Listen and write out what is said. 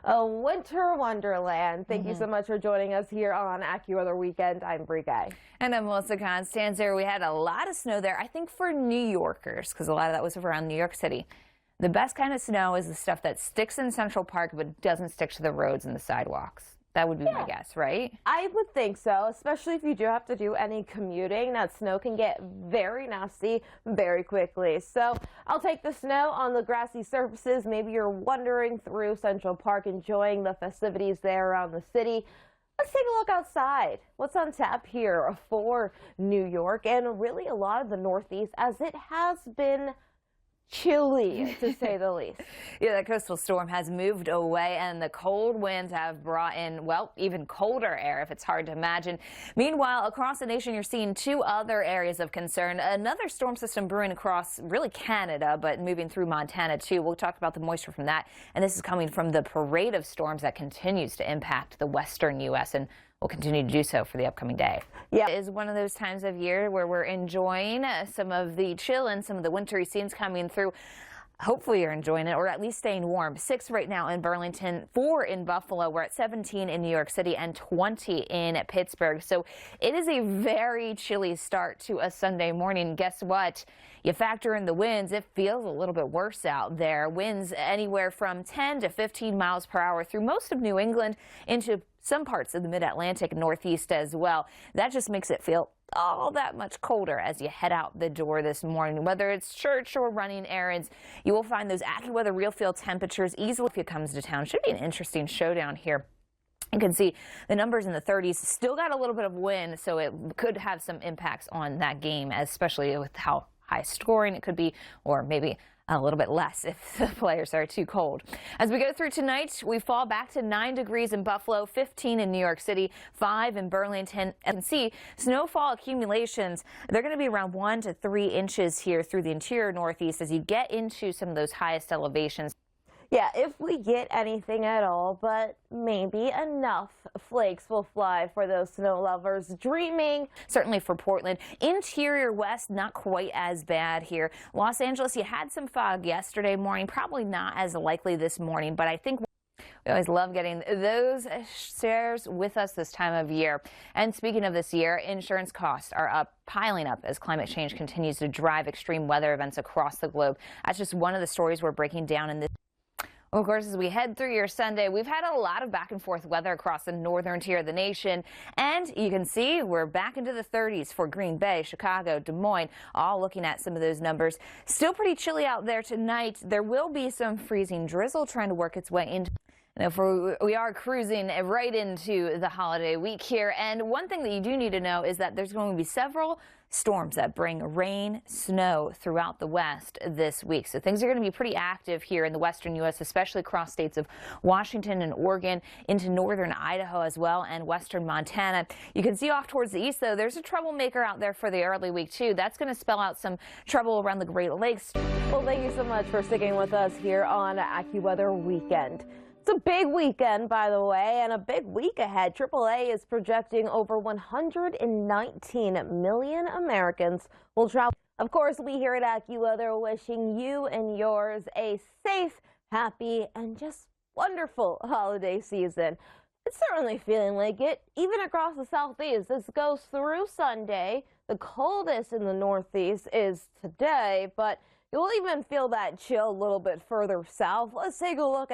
A winter wonderland. Thank you so much for joining us here on AccuWeather Weekend. I'm Bree. And I'm Constanzer. We had a lot of snow there, I think, for New Yorkers, because a lot of that was around New York City. The best kind of snow is the stuff that sticks in Central Park but doesn't stick to the roads and the sidewalks. That would be my guess, right? I would think so, especially if you do have to do any commuting. That snow can get very nasty very quickly. So I'll take the snow on the grassy surfaces. Maybe you're wandering through Central Park, enjoying the festivities there around the city. Let's take a look outside. What's on tap here for New York and really a lot of the Northeast, as it has been chilly, to say the least. Yeah, that coastal storm has moved away, and the cold winds have brought in, well, even colder air, if it's hard to imagine. Meanwhile, across the nation, you're seeing two other areas of concern. Another storm system brewing across really Canada, but moving through Montana, too. We'll talk about the moisture from that, and this is coming from the parade of storms that continues to impact the western U.S., and will continue to do so for the upcoming day. Yeah, it is one of those times of year where we're enjoying some of the chill and some of the wintry scenes coming through. Hopefully you're enjoying it, or at least staying warm. 6 right now in Burlington, 4 in Buffalo. We're at 17 in New York City and 20 in Pittsburgh. So it is a very chilly start to a Sunday morning. Guess what? You factor in the winds, it feels a little bit worse out there. Winds anywhere from 10 to 15 miles per hour through most of New England into some parts of the mid-Atlantic and Northeast as well. That just makes it feel all that much colder as you head out the door this morning. Whether it's church or running errands, you will find those AccuWeather real feel temperatures easily if it comes to town. Should be an interesting showdown here. You can see the numbers in the 30s. Still got a little bit of wind, so it could have some impacts on that game, especially with how high scoring it could be, or maybe a little bit less if the players are too cold. As we go through tonight, we fall back to 9 degrees in Buffalo, 15 in New York City, 5 in Burlington. And see, snowfall accumulations, they're going to be around 1 to 3 inches here through the interior Northeast as you get into some of those highest elevations. Yeah, if we get anything at all, but maybe enough flakes will fly for those snow lovers dreaming. Certainly for Portland. Interior West, not quite as bad here. Los Angeles, you had some fog yesterday morning, probably not as likely this morning, but I think we always love getting those shares with us this time of year. And speaking of this year, insurance costs are piling up as climate change continues to drive extreme weather events across the globe. That's just one of the stories we're breaking down in this. Of course, as we head through your Sunday, we've had a lot of back and forth weather across the northern tier of the nation. And you can see we're back into the 30s for Green Bay, Chicago, Des Moines, all looking at some of those numbers. Still pretty chilly out there tonight. There will be some freezing drizzle trying to work its way into. Now, we are cruising right into the holiday week here, and one thing that you do need to know is that there's going to be several storms that bring rain, snow throughout the west this week. So things are going to be pretty active here in the western U.S., especially across states of Washington and Oregon, into northern Idaho as well, and western Montana. You can see off towards the east, though, there's a troublemaker out there for the early week, too. That's going to spell out some trouble around the Great Lakes. Well, thank you so much for sticking with us here on AccuWeather Weekend. It's a big weekend, by the way, and a big week ahead. AAA is projecting over 119 million Americans will travel. Of course, we here at AccuWeather wishing you and yours a safe, happy, and just wonderful holiday season. It's certainly feeling like it, even across the Southeast. This goes through Sunday. The coldest in the Northeast is today, but you'll even feel that chill a little bit further south. Let's take a look at